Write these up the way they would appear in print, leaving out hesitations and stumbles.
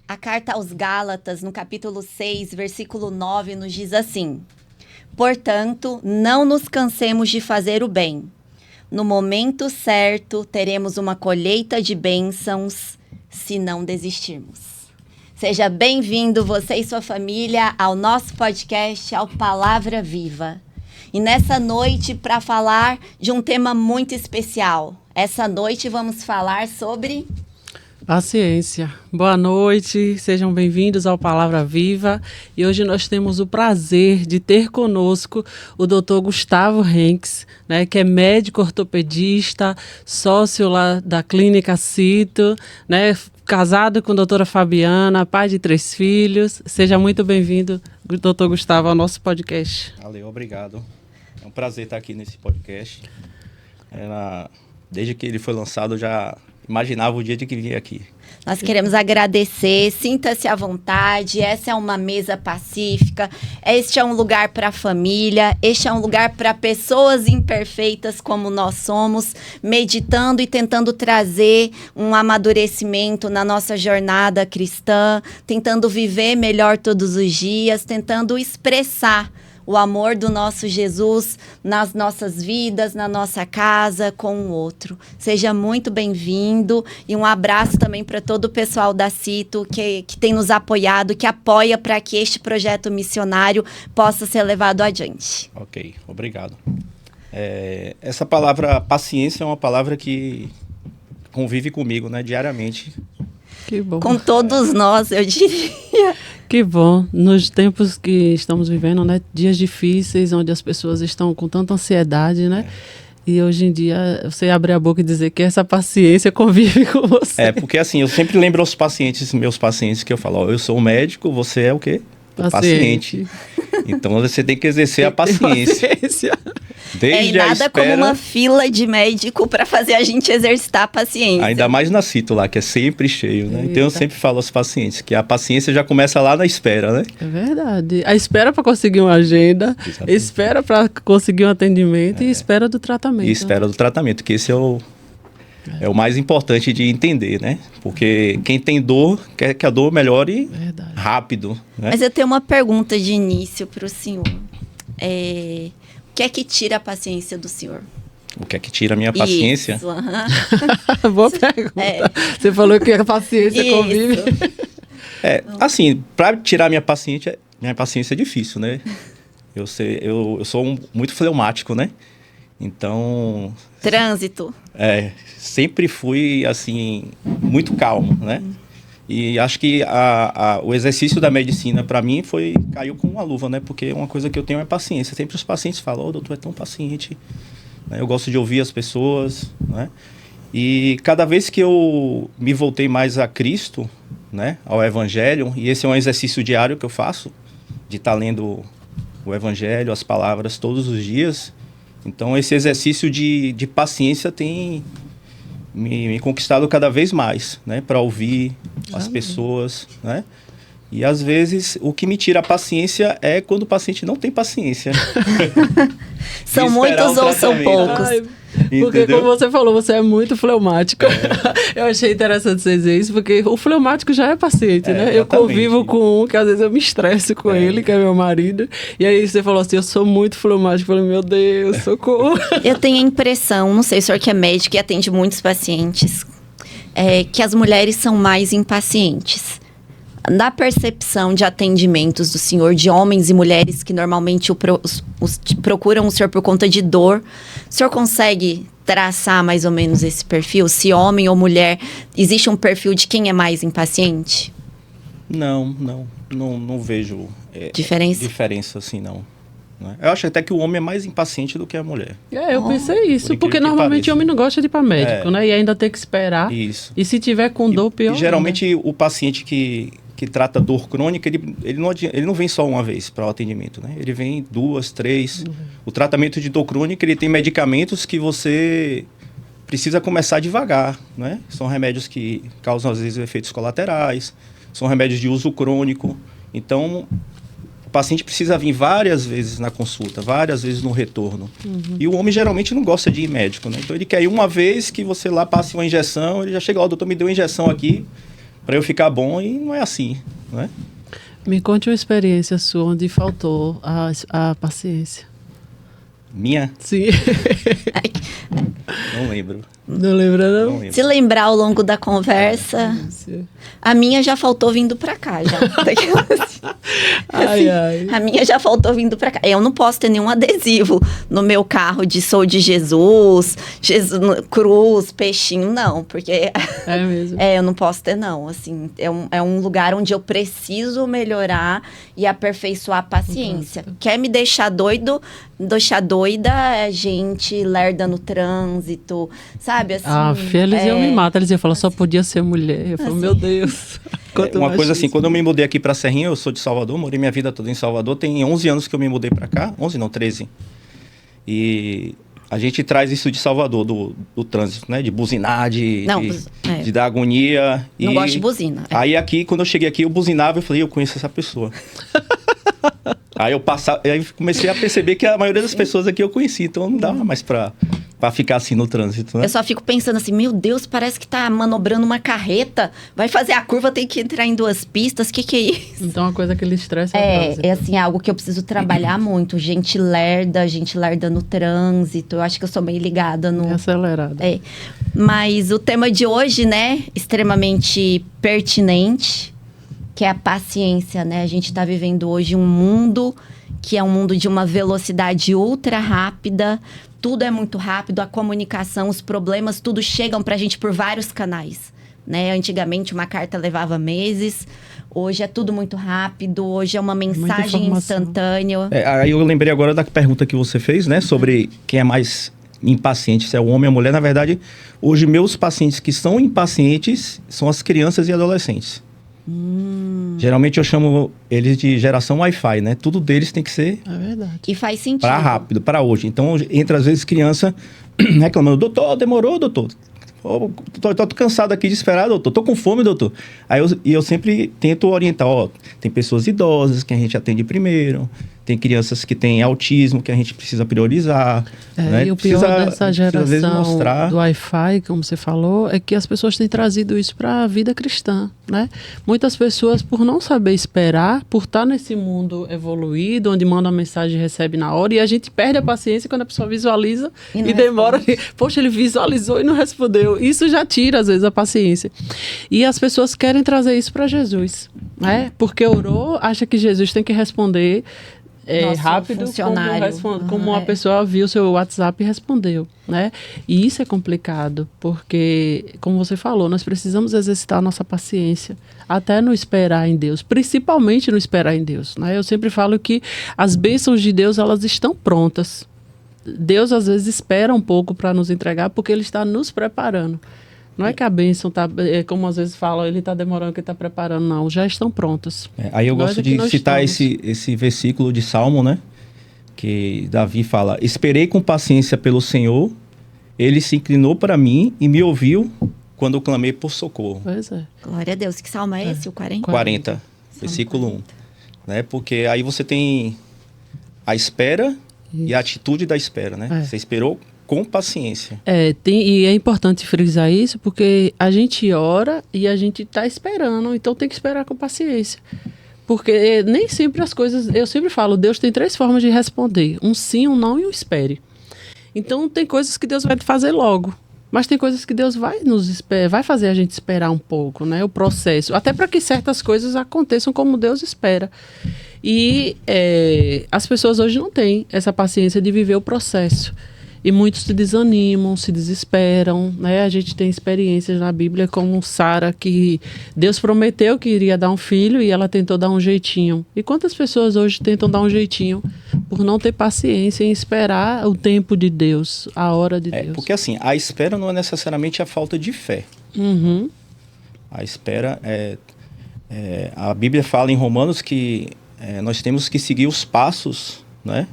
A carta aos Gálatas, no capítulo 6, versículo 9, nos diz assim: portanto, não nos cansemos de fazer o bem. No momento certo, teremos uma colheita de bênçãos, se não desistirmos. Seja bem-vindo, você e sua família, ao nosso podcast, ao Palavra Viva. E nessa noite, para falar de um tema muito especial. Essa noite vamos falar sobre... Paciência. Boa noite, sejam bem-vindos ao Palavra Viva. E hoje nós temos o prazer de ter conosco o Dr. Gustavo Henks, né, que é médico ortopedista, sócio lá da Clínica Cito, né, casado com a doutora Fabiana, pai de 3 filhos. Seja muito bem-vindo, Dr. Gustavo, ao nosso podcast. Valeu, obrigado. É um prazer estar aqui nesse podcast. Desde que ele foi lançado, eu já imaginava o dia de que vinha aqui. Nós queremos agradecer, sinta-se à vontade, essa é uma mesa pacífica, este é um lugar para a família, este é um lugar para pessoas imperfeitas como nós somos, meditando e tentando trazer um amadurecimento na nossa jornada cristã, tentando viver melhor todos os dias, tentando expressar o amor do nosso Jesus nas nossas vidas, na nossa casa, com o outro. Seja muito bem-vindo e um abraço também para todo o pessoal da Cito que tem nos apoiado, que apoia para que este projeto missionário possa ser levado adiante. Ok, obrigado. Essa palavra paciência é uma palavra que convive comigo, né, diariamente. Que bom. Com todos nós, eu diria. Que bom. Nos tempos que estamos vivendo, né? Dias difíceis, onde as pessoas estão com tanta ansiedade, né? E hoje em dia, você abrir a boca e dizer que essa paciência convive com você. Porque assim, eu sempre lembro aos pacientes, meus pacientes, que eu falo, ó, eu sou um médico, você é o quê? Paciente. Então você tem que exercer a paciência. E nada como uma fila de médico para fazer a gente exercitar a paciência. Ainda mais na Cito lá, que é sempre cheio, né? Então eu sempre falo aos pacientes que a paciência já começa lá na espera, né? É verdade. A espera para conseguir uma agenda, exatamente. Espera para conseguir um atendimento e espera do tratamento. E espera do tratamento, que esse é o mais importante de entender, né? Porque quem tem dor quer que a dor melhore rápido, né? Mas eu tenho uma pergunta de início para o senhor. O que é que tira a paciência do senhor? O que é que tira a minha paciência? Isso, Boa pergunta. Você falou que a paciência convive. Assim, para tirar minha paciência é difícil, né? Eu sou muito fleumático, né? Então... Trânsito. Sempre fui, assim, muito calmo, né? E acho que o exercício da medicina, para mim, caiu com uma luva, né? Porque uma coisa que eu tenho é paciência. Sempre os pacientes falam, doutor, é tão paciente. Eu gosto de ouvir as pessoas, né? E cada vez que eu me voltei mais a Cristo, né? Ao Evangelho, e esse é um exercício diário que eu faço, de estar lendo o Evangelho, as palavras todos os dias. Então, esse exercício de paciência tem me conquistado cada vez mais, né? Para ouvir as pessoas, né? E, às vezes, o que me tira a paciência é quando o paciente não tem paciência. São muitos ou são poucos? Porque, como você falou, você é muito fleumático. Eu achei interessante você dizer isso, porque o fleumático já é paciente, né? Eu convivo com um que às vezes eu me estresso com ele, que é meu marido. E aí você falou assim, eu sou muito fleumático. Eu falei, meu Deus, socorro. Eu tenho a impressão, não sei, o senhor que é médico e atende muitos pacientes, que as mulheres são mais impacientes. Na percepção de atendimentos do senhor, de homens e mulheres que normalmente procuram o senhor por conta de dor, o senhor consegue traçar mais ou menos esse perfil? Se homem ou mulher, existe um perfil de quem é mais impaciente? Não vejo diferença assim, não. Eu acho até que o homem é mais impaciente do que a mulher. Eu pensei isso, porque normalmente o homem não gosta de ir para médico, né? E ainda tem que esperar. Isso. E se tiver com dor, pior. E geralmente o paciente que trata dor crônica, ele não vem só uma vez para o atendimento, né? Ele vem 2, 3. O tratamento de dor crônica, ele tem medicamentos que você precisa começar devagar, né? São remédios que causam, às vezes, efeitos colaterais. São remédios de uso crônico. Então, o paciente precisa vir várias vezes na consulta, várias vezes no retorno. E o homem geralmente não gosta de ir médico, né? Então, ele quer ir uma vez que você lá passe uma injeção, ele já chega, doutor, me deu uma injeção aqui, para eu ficar bom e não é assim, né? Me conte uma experiência sua onde faltou a paciência. Minha? Sim. Não lembro. Não lembra, não? Não lembro. Se lembrar ao longo da conversa, a minha já faltou vindo pra cá, já. Ai, ai. A minha já faltou vindo pra cá. Eu não posso ter nenhum adesivo no meu carro de sou de Jesus, cruz, peixinho, não. Porque É mesmo. eu não posso ter, não. Assim, é um lugar onde eu preciso melhorar e aperfeiçoar a paciência. Quer me deixar doida, é gente lerda no trânsito, sabe? Assim, Eles iam me matar. Eles iam falar, só podia ser mulher. Eu falo, meu Deus. Uma coisa assim, quando eu me mudei aqui pra Serrinha, eu sou de Salvador, morei minha vida toda em Salvador, tem 11 anos que eu me mudei pra cá, 11 não, 13. E a gente traz isso de Salvador, do trânsito, né? De buzinar, de dar agonia. Não gosto de buzina. Aí aqui, quando eu cheguei aqui, eu buzinava e falei, eu conheço essa pessoa. Aí aí comecei a perceber que a maioria das pessoas aqui eu conheci, então não dava mais pra ficar assim no trânsito, né? Eu só fico pensando assim, meu Deus, parece que tá manobrando uma carreta, vai fazer a curva, tem que entrar em 2 pistas, que é isso? Então, uma coisa que ele estressa É assim, algo que eu preciso trabalhar muito, gente lerda no trânsito, eu acho que eu sou meio ligada no... É acelerado. Mas o tema de hoje, né, extremamente pertinente, que é a paciência, né? A gente tá vivendo hoje um mundo que é um mundo de uma velocidade ultra rápida, tudo é muito rápido, a comunicação, os problemas, tudo chegam pra gente por vários canais, né? Antigamente uma carta levava meses, hoje é tudo muito rápido, hoje é uma mensagem instantânea. Aí eu lembrei agora da pergunta que você fez, né? Sobre quem é mais impaciente, se é o homem ou a mulher. Na verdade, hoje meus pacientes que são impacientes são as crianças e adolescentes. Geralmente eu chamo eles de geração Wi-Fi, né? Tudo deles tem que ser... É verdade. E faz sentido. Para rápido, para hoje. Então, entra às vezes criança reclamando, doutor, demorou, doutor. Tô cansado aqui de esperar, doutor. Tô com fome, doutor. Aí eu sempre tento orientar, tem pessoas idosas que a gente atende primeiro, tem crianças que têm autismo que a gente precisa priorizar. Né? E o pior dessa geração mostrar... do Wi-Fi, como você falou, é que as pessoas têm trazido isso para a vida cristã, né? Muitas pessoas, por não saber esperar, por estar nesse mundo evoluído, onde manda uma mensagem e recebe na hora, e a gente perde a paciência quando a pessoa visualiza e demora. Poxa, ele visualizou e não respondeu. Isso já tira, às vezes, a paciência. E as pessoas querem trazer isso para Jesus, né? Porque orou, acha que Jesus tem que responder rápido, como a pessoa viu o seu WhatsApp e respondeu, né? E isso é complicado, porque, como você falou, nós precisamos exercitar a nossa paciência, até no esperar em Deus, principalmente no esperar em Deus, né? Eu sempre falo que as bênçãos de Deus, elas estão prontas. Deus, às vezes, espera um pouco para nos entregar, porque Ele está nos preparando. Não é que a bênção está, como às vezes falam, ele está demorando, que ele está preparando, não. Já estão prontas. Aí eu gosto de citar esse versículo de Salmo, né? Que Davi fala, esperei com paciência pelo Senhor, Ele se inclinou para mim e me ouviu quando eu clamei por socorro. Pois é. Glória a Deus. Que salmo é esse, o 40? 40, versículo 1. Né? Porque aí você tem a espera e a atitude da espera, né? Você esperou com paciência. E é importante frisar isso, porque a gente ora e a gente está esperando, então tem que esperar com paciência. Porque nem sempre as coisas... Eu sempre falo, Deus tem 3 formas de responder. Um sim, um não e um espere. Então tem coisas que Deus vai fazer logo. Mas tem coisas que Deus vai fazer a gente esperar um pouco, né? O processo. Até para que certas coisas aconteçam como Deus espera. E as pessoas hoje não têm essa paciência de viver o processo. E muitos se desanimam, se desesperam, né? A gente tem experiências na Bíblia como Sara, que Deus prometeu que iria dar um filho e ela tentou dar um jeitinho. E quantas pessoas hoje tentam dar um jeitinho por não ter paciência em esperar o tempo de Deus, a hora de Deus? Porque assim, a espera não é necessariamente a falta de fé. Uhum. A espera a Bíblia fala em Romanos que nós temos que seguir os passos, né,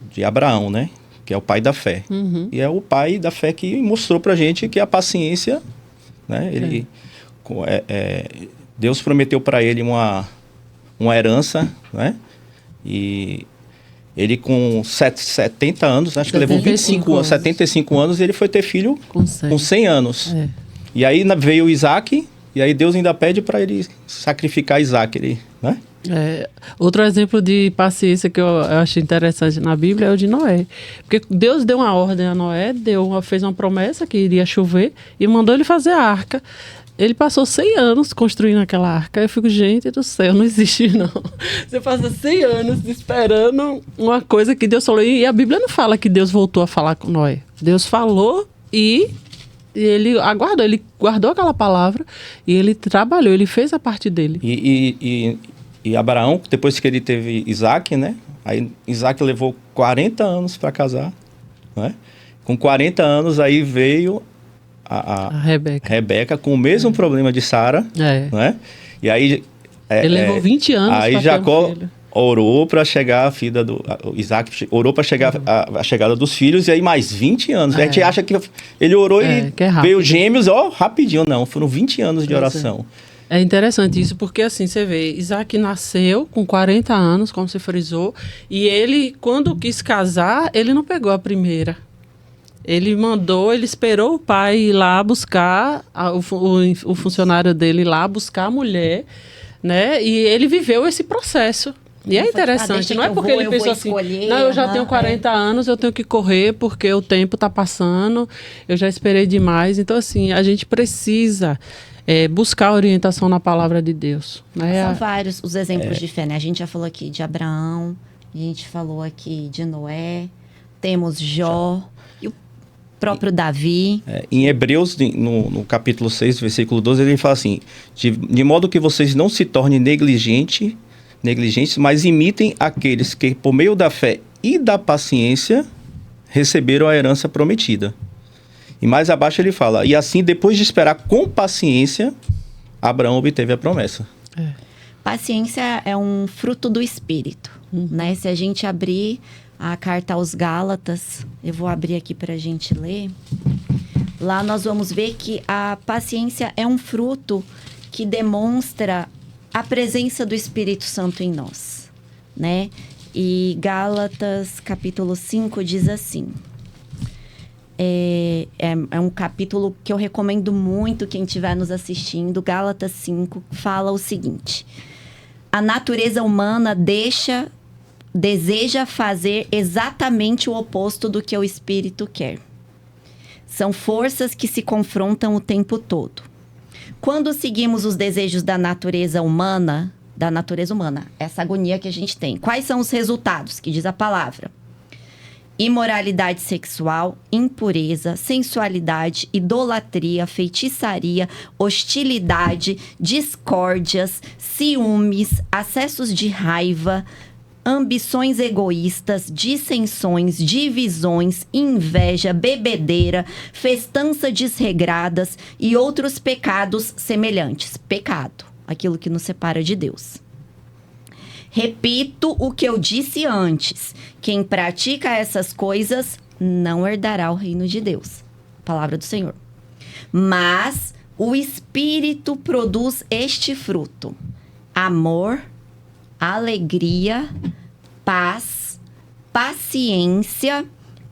de Abraão, né? Que é o pai da fé. Uhum. E é o pai da fé que mostrou pra gente que a paciência, né? Deus prometeu para ele uma herança, né? E ele com 70 anos, acho que levou 75 anos, ele foi ter filho com 100 anos. E aí veio Isaac, E aí Deus ainda pede para ele sacrificar Isaac, né? Outro exemplo de paciência que eu acho interessante na Bíblia é o de Noé. Porque Deus deu uma ordem a Noé, fez uma promessa que iria chover e mandou ele fazer a arca. Ele passou 100 anos construindo aquela arca. Eu fico, gente do céu, não existe não. Você passa 100 anos esperando uma coisa que Deus falou. E a Bíblia não fala que Deus voltou a falar com Noé. Deus falou e ele aguardou. Ele guardou aquela palavra e ele trabalhou, ele fez a parte dele. E Abraão, depois que ele teve Isaac, né? Aí Isaac levou 40 anos para casar, né? Com 40 anos aí veio a Rebeca com o mesmo problema de Sara, né? E aí ele levou 20 anos. Aí Jacó orou para chegar a filha do Isaac, orou para chegar a chegada dos filhos, e aí mais 20 anos. A gente acha que ele orou e veio gêmeos, rapidinho. Não, foram 20 anos de oração. É interessante isso, porque assim, você vê, Isaac nasceu com 40 anos, como você frisou, e ele, quando quis casar, ele não pegou a primeira. Ele esperou o pai ir lá buscar, o funcionário dele ir lá buscar a mulher, né? E ele viveu esse processo. E é interessante, não é porque ele pensou assim, não, eu já tenho 40 anos, eu tenho que correr porque o tempo está passando, eu já esperei demais. Então, assim, a gente precisa buscar orientação na palavra de Deus. Né? São vários os exemplos de fé, né? A gente já falou aqui de Abraão, a gente falou aqui de Noé, temos Jó e o próprio Davi. Em Hebreus, no capítulo 6, versículo 12, ele fala assim, de modo que vocês não se tornem negligentes, mas imitem aqueles que, por meio da fé e da paciência, receberam a herança prometida. E mais abaixo ele fala, e assim, depois de esperar com paciência, Abraão obteve a promessa. Paciência é um fruto do Espírito, né? Se a gente abrir a carta aos Gálatas, eu vou abrir aqui para a gente ler, lá nós vamos ver que a paciência é um fruto que demonstra a presença do Espírito Santo em nós, né? E Gálatas, capítulo 5, diz assim... É um capítulo que eu recomendo muito quem estiver nos assistindo. Gálatas 5 fala o seguinte: a natureza humana deseja fazer exatamente o oposto do que o Espírito quer. São forças que se confrontam o tempo todo. Quando seguimos os desejos da natureza humana, essa agonia que a gente tem, quais são os resultados que diz a palavra? Imoralidade sexual, impureza, sensualidade, idolatria, feitiçaria, hostilidade, discórdias, ciúmes, acessos de raiva, ambições egoístas, dissensões, divisões, inveja, bebedeira, festança desregradas e outros pecados semelhantes. Pecado, aquilo que nos separa de Deus. Repito o que eu disse antes. Quem pratica essas coisas não herdará o reino de Deus. Palavra do Senhor. Mas o Espírito produz este fruto: amor, alegria, paz, paciência,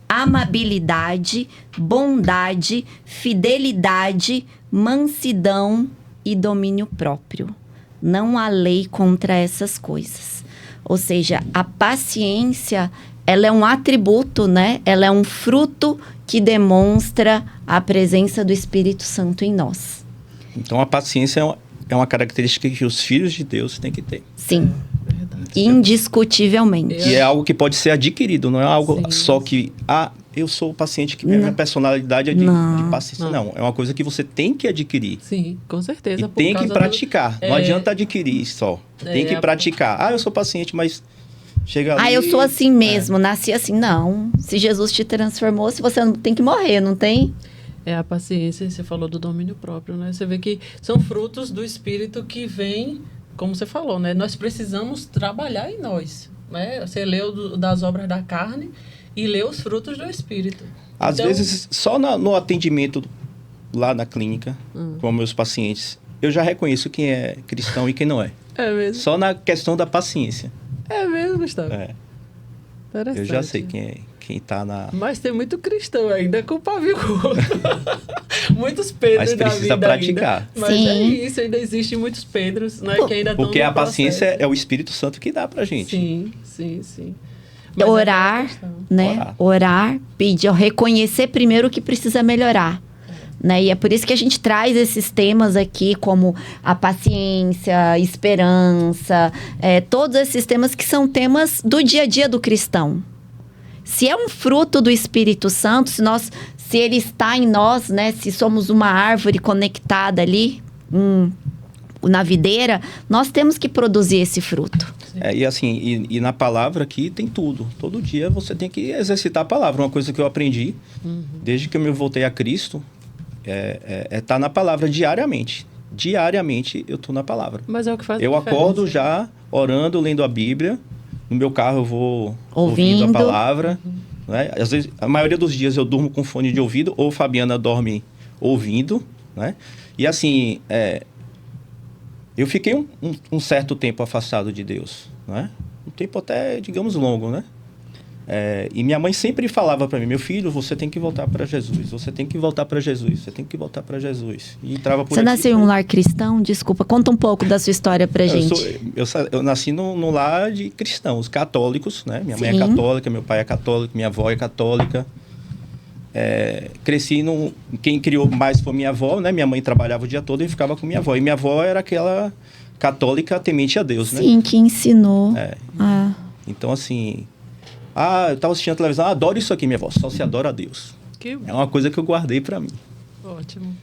amabilidade, bondade, fidelidade, mansidão e domínio próprio. Não há lei contra essas coisas. Ou seja, a paciência, ela é um atributo, né? Ela é um fruto que demonstra a presença do Espírito Santo em nós. Então, a paciência é uma característica que os filhos de Deus têm que ter. Sim. Indiscutivelmente. E é algo que pode ser adquirido, não é algo só que... eu sou paciente, que minha personalidade é de paciência. Não, é uma coisa que você tem que adquirir. Sim, com certeza. E tem que praticar. Não adianta adquirir só. Tem que praticar. Eu sou paciente, mas chega ali... eu sou assim mesmo, nasci assim. Não, se Jesus te transformou, se você não tem que morrer, não tem? É a paciência, você falou do domínio próprio, né? Você vê que são frutos do Espírito que vêm, como você falou, né? Nós precisamos trabalhar em nós, né? Você leu das obras da carne e lê os frutos do Espírito. Às vezes, só no atendimento lá na clínica, com meus pacientes, eu já reconheço quem é cristão e quem não é. É mesmo? Só na questão da paciência. É mesmo, Gustavo? Eu já sei Quem tá na... Mas tem muito cristão ainda com pavio curto. Muitos Pedros Mas da precisa vida praticar. Ainda. Mas Sim. é isso, ainda existem muitos Pedros, né, que ainda estão Porque no a paciência processo. é o Espírito Santo que dá pra gente. Sim. Mas Orar, é questão. né? Orar, pedir, reconhecer primeiro o que precisa melhorar. Né? E é por isso que a gente traz esses temas aqui, como a paciência, esperança, todos esses temas que são temas do dia a dia do cristão. Se é um fruto do Espírito Santo, se ele está em nós, né? Se somos uma árvore conectada ali na videira, nós temos que produzir esse fruto. E assim, e na palavra aqui tem tudo. Todo dia você tem que exercitar a palavra. Uma coisa que eu aprendi, desde que eu me voltei a Cristo, tá na palavra diariamente. Diariamente eu tô na palavra. Mas é o que faz a Eu diferença. acordo já orando, lendo a Bíblia. No meu carro eu vou ouvindo a palavra. Né? Às vezes, a maioria dos dias eu durmo com fone de ouvido, ou Fabiana dorme ouvindo. Né? E assim, eu fiquei um certo tempo afastado de Deus. Né? Um tempo até, digamos, longo, né? E minha mãe sempre falava para mim: meu filho, você tem que voltar para Jesus, você tem que voltar para Jesus, você tem que voltar para Jesus. E entrava por Você aqui, nasceu em um lar cristão? Desculpa, conta um pouco da sua história pra gente. Eu nasci num lar de cristãos, católicos, né? Minha mãe é Sim. católica, meu pai é católico, minha avó é católica. Cresci quem criou mais foi minha avó, né? Minha mãe trabalhava o dia todo e ficava com minha avó. E minha avó era aquela católica temente a Deus, né? Sim, que ensinou. Então, assim... eu tava assistindo a televisão, adoro isso aqui, minha avó. Só se adora a Deus. Que É uma coisa que eu guardei pra mim. ótimo.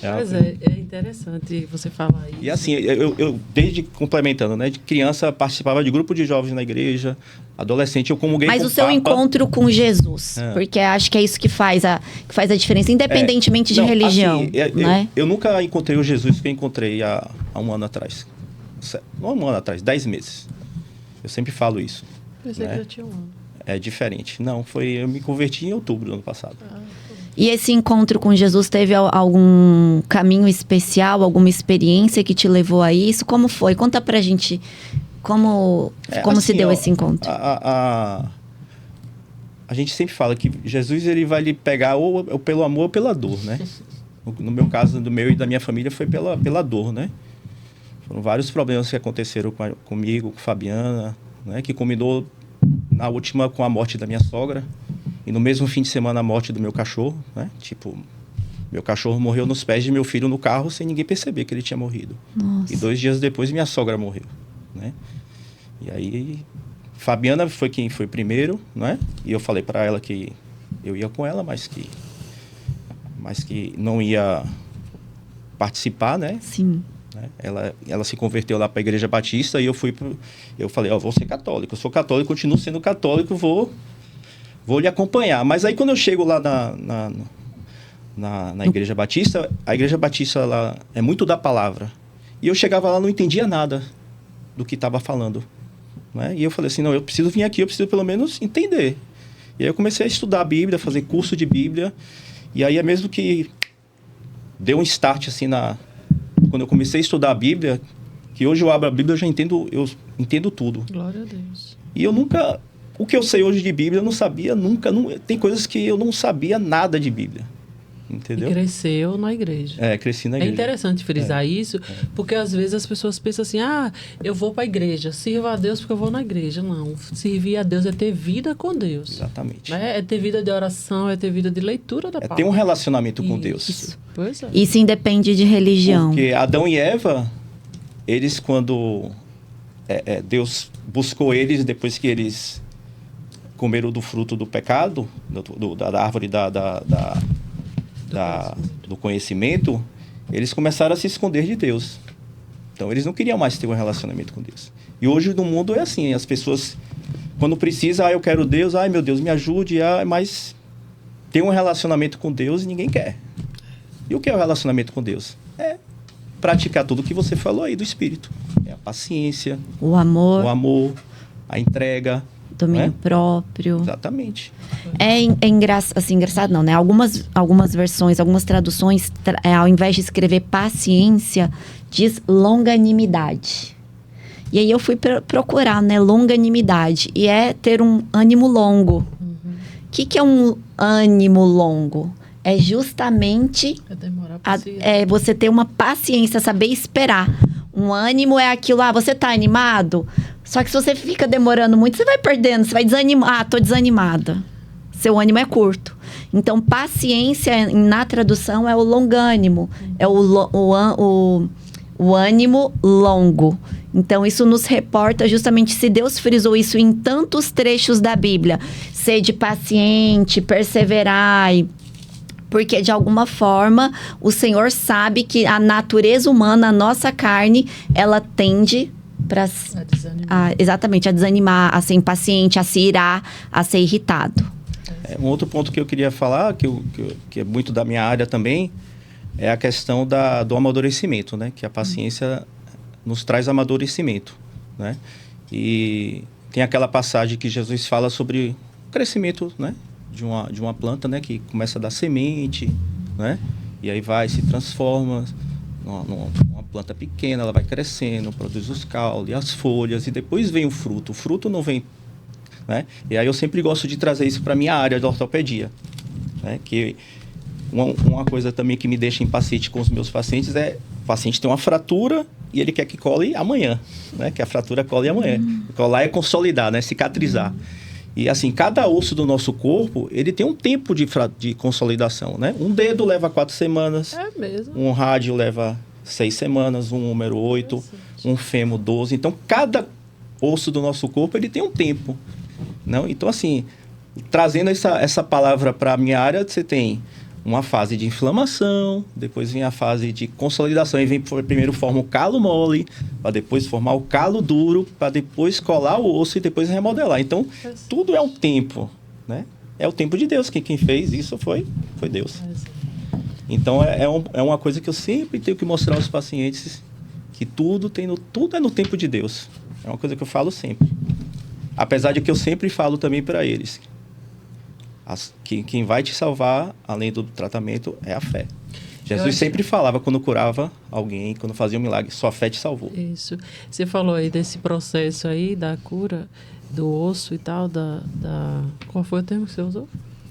É Mas uma- é interessante você falar isso. E assim, eu desde complementando, né? De criança participava de grupo de jovens na igreja, adolescente eu comunguei Mas com o seu Papa. encontro com Jesus, porque acho que é isso que faz a diferença, independentemente de Não, religião, assim, né? eu nunca encontrei o Jesus que eu encontrei há um ano atrás. Não, um ano atrás, 10 meses. Eu sempre falo isso. Pensei né? que já tinha um ano. É diferente. Não, eu me converti em outubro do ano passado. E esse encontro com Jesus teve algum caminho especial, alguma experiência que te levou a isso? Como foi? Conta pra gente como se assim, deu ó, esse encontro. A gente sempre fala que Jesus ele vai lhe pegar ou pelo amor ou pela dor, né? No meu caso, do meu e da minha família, foi pela dor, né? Foram vários problemas que aconteceram comigo, com Fabiana, né? Que culminou na última com a morte da minha sogra. E no mesmo fim de semana a morte do meu cachorro, né? Tipo, meu cachorro morreu nos pés de meu filho no carro sem ninguém perceber que ele tinha morrido. Nossa. E 2 dias depois minha sogra morreu, né? E aí Fabiana foi quem foi primeiro, né? E eu falei para ela que eu ia com ela, mas que não ia participar, né? Sim. Ela se converteu lá para a Igreja Batista e eu falei, vou ser católico. Eu sou católico, continuo sendo católico, vou lhe acompanhar. Mas aí quando eu chego lá na Igreja Batista, a Igreja Batista ela é muito da palavra. E eu chegava lá, não entendia nada do que estava falando. Né? E eu falei assim, não, eu preciso vir aqui, eu preciso pelo menos entender. E aí eu comecei a estudar a Bíblia, fazer curso de Bíblia. E aí é mesmo que deu um start assim quando eu comecei a estudar a Bíblia, que hoje eu abro a Bíblia, eu entendo tudo. Glória a Deus. E o que eu sei hoje de Bíblia, eu não sabia nunca, tem coisas que eu não sabia nada de Bíblia. Entendeu? E cresceu na igreja. Cresci na É igreja. interessante frisar isso, porque às vezes as pessoas pensam assim, eu vou para a igreja, sirva a Deus porque eu vou na igreja. Não, servir a Deus é ter vida com Deus. Exatamente. Né? É ter vida de oração, é ter vida de leitura da palavra. Ter um relacionamento com Deus. Isso. Pois é. Isso independe de religião. Porque Adão e Eva, eles quando Deus buscou eles depois que eles comeram do fruto do pecado, da árvore do conhecimento, eles começaram a se esconder de Deus. Então, eles não queriam mais ter um relacionamento com Deus. E hoje no mundo é assim, as pessoas, quando precisa, eu quero Deus, meu Deus, me ajude, mas ter um relacionamento com Deus ninguém quer. E o que é o relacionamento com Deus? É praticar tudo o que você falou aí do Espírito. É a paciência, O amor, a entrega. domínio né? próprio. Exatamente. Engraçado não, né? Algumas versões, algumas traduções, ao invés de escrever paciência, diz longanimidade. E aí eu fui procurar, né? Longanimidade. E é ter um ânimo longo. que é um ânimo longo? É justamente demorar você ter uma paciência, saber esperar. Um ânimo é aquilo, você tá animado? Só que se você fica demorando muito, você vai perdendo, você vai desanimar. Tô desanimada. Seu ânimo é curto. Então, paciência na tradução é o longânimo. É o ânimo longo. Então, isso nos reporta justamente se Deus frisou isso em tantos trechos da Bíblia. Sede paciente, perseverai. Porque, de alguma forma, o Senhor sabe que a natureza humana, a nossa carne, ela tende exatamente, a desanimar, a ser impaciente, a se irar, a ser irritado. Um outro ponto que eu queria falar, que é muito da minha área também, é a questão do amadurecimento, né? Que a paciência nos traz amadurecimento, né? E tem aquela passagem que Jesus fala sobre o crescimento, né? De uma planta, né? Que começa a dar semente, né? E aí se transforma numa planta pequena, ela vai crescendo, produz os caules, as folhas, e depois vem o fruto. O fruto não vem, né? E aí eu sempre gosto de trazer isso para a minha área de ortopedia, né? Que uma coisa também que me deixa impaciente com os meus pacientes é: o paciente tem uma fratura e ele quer que cole amanhã, né? Que a fratura cole amanhã. Colar é consolidar, né? Cicatrizar. E assim, cada osso do nosso corpo, ele tem um tempo de consolidação, né? Um dedo leva 4 semanas. É mesmo. Um rádio leva 6 semanas, um número 8, um fêmur 12. Então, cada osso do nosso corpo, ele tem um tempo. Não? Então, assim, trazendo essa palavra para a minha área, você tem uma fase de inflamação, depois vem a fase de consolidação, e primeiro forma o calo mole, para depois formar o calo duro, para depois colar o osso e depois remodelar. Então, tudo é um tempo, né? É o tempo de Deus, que quem fez isso foi Deus. Então, é uma coisa que eu sempre tenho que mostrar aos pacientes, que tudo é no tempo de Deus. É uma coisa que eu falo sempre. Apesar de que eu sempre falo também para eles, quem vai te salvar, além do tratamento, é a fé. Jesus sempre falava quando curava alguém, quando fazia um milagre, sua fé te salvou. Isso. Você falou aí desse processo aí da cura do osso e tal, qual foi o termo que você usou?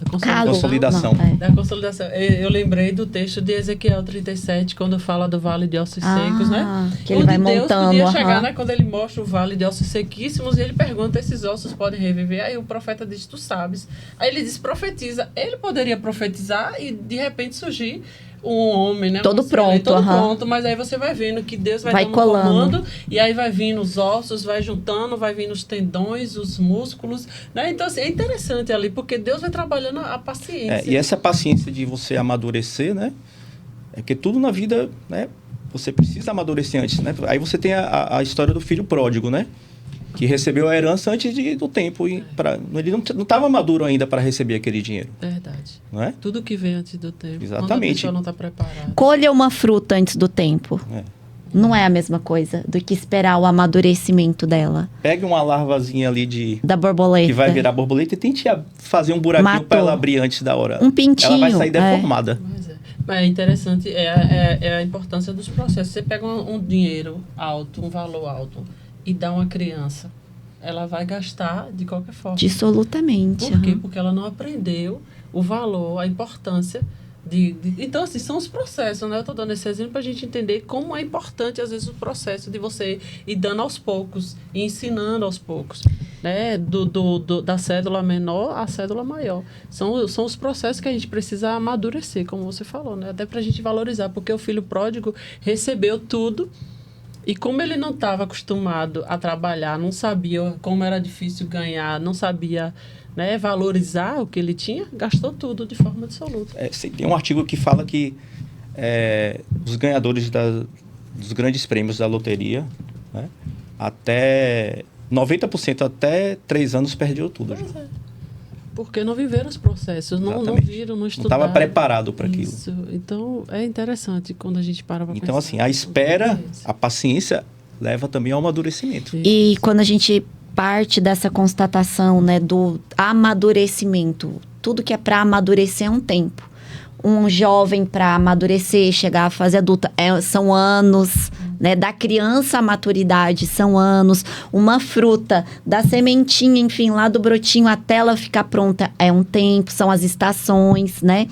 Consolidação. Da consolidação. Eu lembrei do texto de Ezequiel 37, quando fala do vale de ossos secos, né? Que ele vai Deus montando. Podia chegar, né? Quando ele mostra o vale de ossos sequíssimos, e ele pergunta: esses ossos podem reviver? Aí o profeta diz: tu sabes. Aí ele diz: profetiza. Ele poderia profetizar e de repente surgir um homem, né? Todo pronto, mas aí você vai vendo que Deus vai dando colando. um comando, e aí vai vindo os ossos, vai juntando, vai vindo os tendões, os músculos, né? Então, assim, é interessante ali, porque Deus vai trabalhando a paciência. E essa paciência de você amadurecer, né? É que tudo na vida, né? Você precisa amadurecer antes, né? Aí você tem a história do filho pródigo, né? Que recebeu a herança antes do tempo. Ele não estava maduro ainda para receber aquele dinheiro. Verdade. Não é? Tudo que vem antes do tempo. Exatamente. Quando a pessoa não está preparada. Colha uma fruta antes do tempo. Não é a mesma coisa do que esperar o amadurecimento dela. Pegue uma larvazinha ali da borboleta. Que vai virar borboleta, e tente fazer um buraquinho para ela abrir antes da hora. Um pintinho. Ela vai sair deformada. Mas é interessante, é a importância dos processos. Você pega um dinheiro alto, um valor alto, e dá uma criança, ela vai gastar de qualquer forma. Absolutamente. Por quê? Porque ela não aprendeu o valor, a importância então, assim, são os processos, né? Eu estou dando esse exemplo para a gente entender como é importante, às vezes, o processo de você ir dando aos poucos, e ensinando aos poucos, né? Da cédula menor à cédula maior. São os processos que a gente precisa amadurecer, como você falou, né? Até para a gente valorizar, porque o filho pródigo recebeu tudo. E como ele não estava acostumado a trabalhar, não sabia como era difícil ganhar, não sabia, né, valorizar o que ele tinha, gastou tudo de forma absoluta. Tem um artigo que fala que os ganhadores dos grandes prêmios da loteria, né, até 90% até 3 anos perdeu tudo. Porque não viveram os processos, não viram, não estudaram. Não estava preparado para aquilo. Isso. Então, é interessante quando a gente para pensar. Então, assim, a espera, a paciência, leva também ao amadurecimento. E quando a gente parte dessa constatação, né, do amadurecimento, tudo que é para amadurecer é um tempo. Um jovem para amadurecer, chegar à fase adulta, são anos, né? Da criança à maturidade são anos. Uma fruta, da sementinha, enfim, lá do brotinho até ela ficar pronta é um tempo, são as estações, né?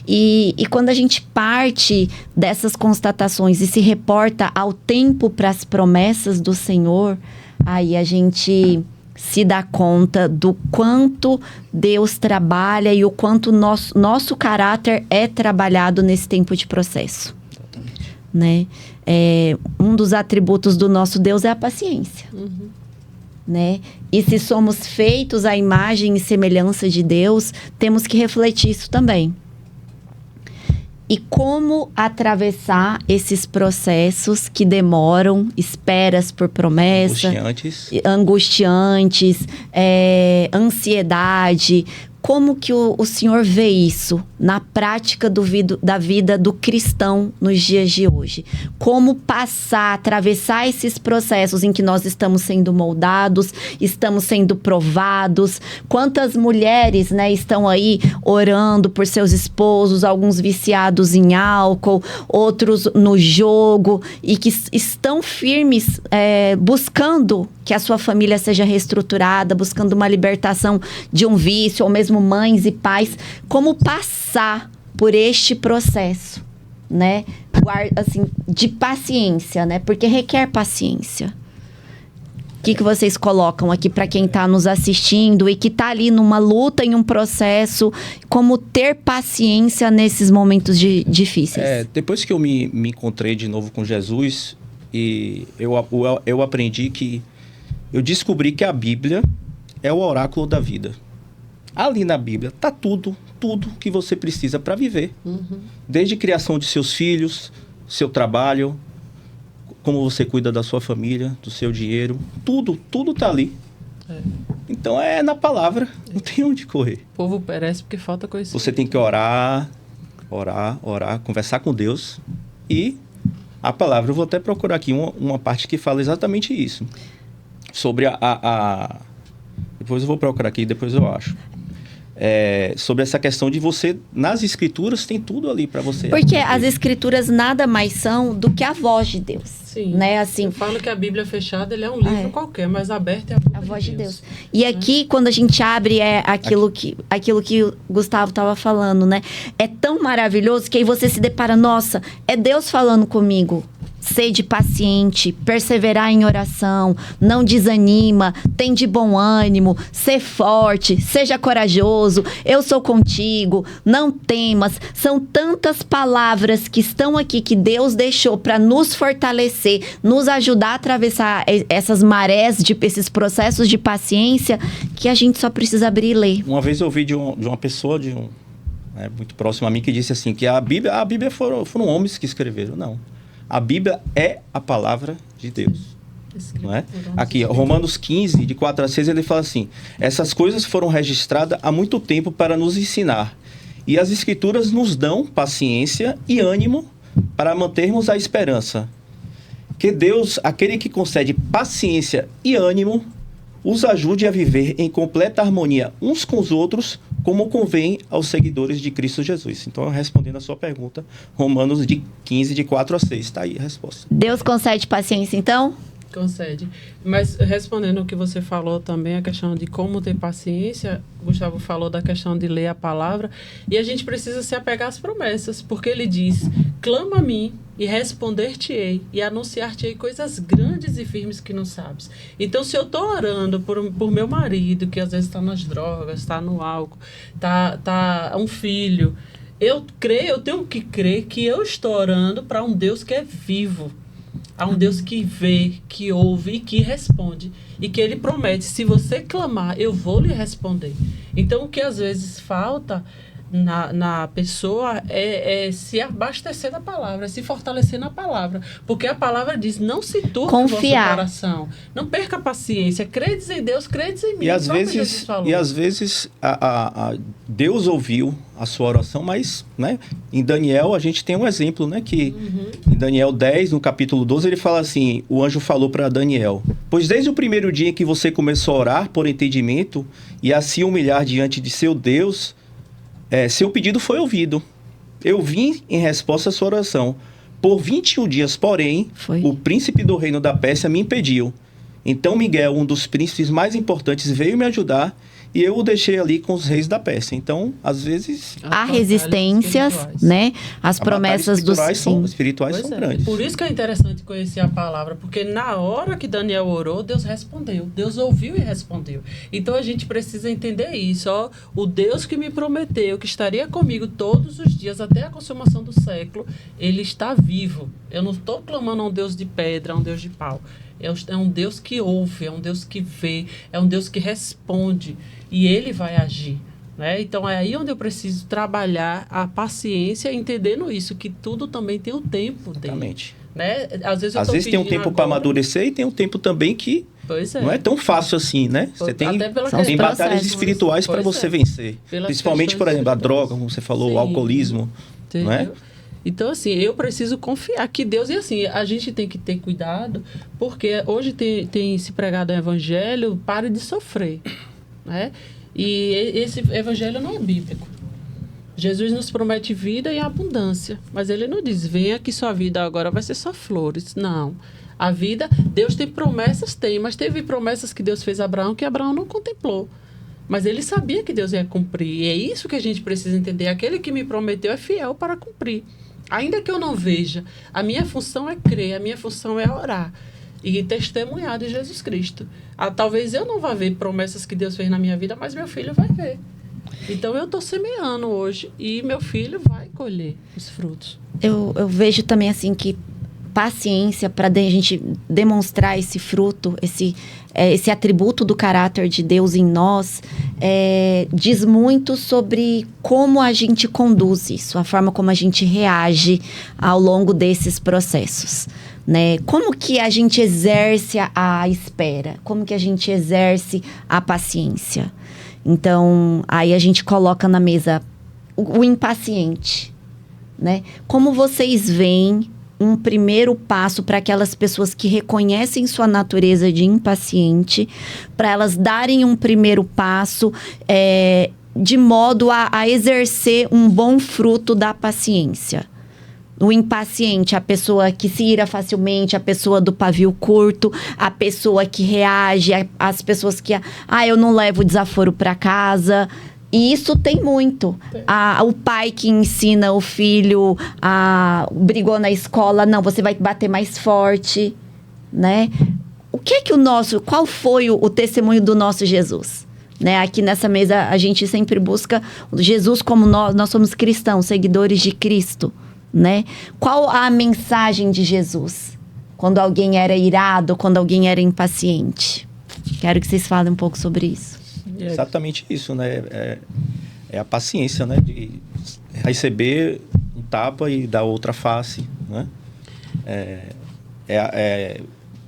E quando a gente parte dessas constatações e se reporta ao tempo para as promessas do Senhor, aí a gente se dá conta do quanto Deus trabalha e o quanto nosso caráter é trabalhado nesse tempo de processo. Exatamente. Né? Um dos atributos do nosso Deus é a paciência. Né? E se somos feitos à imagem e semelhança de Deus, temos que refletir isso também. E como atravessar esses processos que demoram, esperas por promessa, angustiantes, ansiedade. Como que o Senhor vê isso na prática da vida do cristão nos dias de hoje? Como passar, atravessar esses processos em que nós estamos sendo moldados, estamos sendo provados? Quantas mulheres, né, estão aí orando por seus esposos, alguns viciados em álcool, outros no jogo, e que estão firmes, buscando que a sua família seja reestruturada, buscando uma libertação de um vício, ou mesmo mães e pais. Como passar por este processo, né? Assim, de paciência, né? Porque requer paciência. O que vocês colocam aqui para quem está nos assistindo e que está ali numa luta, em um processo? Como ter paciência nesses momentos difíceis? Depois que eu me encontrei de novo com Jesus, e eu aprendi que... Eu descobri que a Bíblia é o oráculo da vida. Ali na Bíblia está tudo que você precisa para viver. Desde a criação de seus filhos, seu trabalho, como você cuida da sua família, do seu dinheiro. Tudo está ali. Então é na palavra, não tem onde correr. O povo perece porque falta conhecimento. Você tem que orar, conversar com Deus. E a palavra, eu vou até procurar aqui uma parte que fala exatamente isso. Sobre depois eu vou procurar aqui, depois eu acho. Sobre essa questão de você, nas escrituras, tem tudo ali para você. Porque as escrituras nada mais são do que a voz de Deus. Sim. Né? Assim, eu falo que a Bíblia fechada, ele é um livro qualquer, mas aberto é a voz de Deus. E aqui, quando a gente abre, aquilo que o Gustavo estava falando, né? É tão maravilhoso que aí você se depara, nossa, é Deus falando comigo. Sede paciente, perseverar em oração, não desanima, tem de bom ânimo, ser forte, seja corajoso, eu sou contigo, não temas. São tantas palavras que estão aqui que Deus deixou para nos fortalecer, nos ajudar a atravessar essas marés, esses processos de paciência, que a gente só precisa abrir e ler. Uma vez eu ouvi de uma pessoa muito próxima a mim que disse assim, que a Bíblia foram homens que escreveram. Não. A Bíblia é a palavra de Deus. Não é? Aqui, Romanos 15, de 4 a 6, ele fala assim: essas coisas foram registradas há muito tempo para nos ensinar. E as Escrituras nos dão paciência e ânimo para mantermos a esperança. Que Deus, aquele que concede paciência e ânimo, os ajude a viver em completa harmonia uns com os outros, como convém aos seguidores de Cristo Jesus. Então, respondendo a sua pergunta, Romanos 15, de 4 a 6. Está aí a resposta. Deus concede paciência, então? Concede. Mas, respondendo o que você falou também, a questão de como ter paciência, Gustavo falou da questão de ler a palavra, e a gente precisa se apegar às promessas, porque ele diz: clama a mim e responder-te-ei e anunciar-te-ei coisas grandes e firmes que não sabes. Então, se eu estou orando por meu marido, que às vezes está nas drogas, está no álcool, tá um filho, eu tenho que crer que eu estou orando para um Deus que é vivo. Há um Deus que vê, que ouve e que responde. E que ele promete: se você clamar, eu vou lhe responder. Então, o que às vezes falta na pessoa é se abastecer da palavra, se fortalecer na palavra. Porque a palavra diz: não se turbe o vosso coração. Não perca a paciência. Credes em Deus, credes em mim. E às vezes Deus ouviu a sua oração, mas, né, em Daniel a gente tem um exemplo, né, que em Daniel 10, no capítulo 12, ele fala assim: o anjo falou para Daniel: pois desde o primeiro dia em que você começou a orar por entendimento e a se humilhar diante de seu Deus, seu pedido foi ouvido. Eu vim em resposta à sua oração, Por 21 dias, porém, o príncipe do reino da Pérsia me impediu. Então Miguel, um dos príncipes mais importantes, veio me ajudar e eu o deixei ali com os reis da Pérsia. Então, às vezes... Há resistências, né? As promessas dos... espirituais são grandes. Por isso que é interessante conhecer a palavra, porque na hora que Daniel orou, Deus respondeu. Deus ouviu e respondeu. Então, a gente precisa entender isso. Ó, o Deus que me prometeu que estaria comigo todos os dias até a consumação do século, ele está vivo. Eu não estou clamando a um Deus de pedra, a um Deus de pau. É um Deus que ouve, é um Deus que vê, é um Deus que responde e ele vai agir, né? Então é aí onde eu preciso trabalhar a paciência, entendendo isso, que tudo também tem o tempo dele. Exatamente. Né? Às vezes tem um tempo para amadurecer e tem um tempo também que não é tão fácil assim, né? Você tem batalhas espirituais para você vencer. Principalmente, por exemplo, a droga, como você falou, o alcoolismo, não é? Então, assim, eu preciso confiar que Deus... E, assim, a gente tem que ter cuidado, porque hoje tem se pregado o evangelho, pare de sofrer, né? E esse evangelho não é bíblico. Jesus nos promete vida e abundância, mas ele não diz, venha que sua vida agora vai ser só flores. Não. A vida, Deus tem promessas, mas teve promessas que Deus fez a Abraão que Abraão não contemplou. Mas ele sabia que Deus ia cumprir. E é isso que a gente precisa entender. Aquele que me prometeu é fiel para cumprir. Ainda que eu não veja, a minha função é crer, a minha função é orar e testemunhar de Jesus Cristo. Talvez eu não vá ver promessas que Deus fez na minha vida, mas meu filho vai ver. Então eu estou semeando hoje e meu filho vai colher os frutos. Eu vejo também assim que paciência para a gente demonstrar esse fruto, esse atributo do caráter de Deus em nós, diz muito sobre como a gente conduz isso, a forma como a gente reage ao longo desses processos, né? Como que a gente exerce a espera, como que a gente exerce a paciência. Então, aí a gente coloca na mesa o impaciente, né? Como vocês veem um primeiro passo para aquelas pessoas que reconhecem sua natureza de impaciente, para elas darem um primeiro passo de modo a exercer um bom fruto da paciência. O impaciente, a pessoa que se ira facilmente, a pessoa do pavio curto, a pessoa que reage, as pessoas que... eu não levo desaforo para casa... E isso tem muito. O pai que ensina o filho, brigou na escola, não, você vai bater mais forte, né? Qual foi o testemunho do nosso Jesus? Né? Aqui nessa mesa a gente sempre busca Jesus como nós somos cristãos, seguidores de Cristo, né? Qual a mensagem de Jesus? Quando alguém era irado, quando alguém era impaciente. Quero que vocês falem um pouco sobre isso. Exatamente isso, né? É a paciência, né? De receber um tapa e dar outra face, né?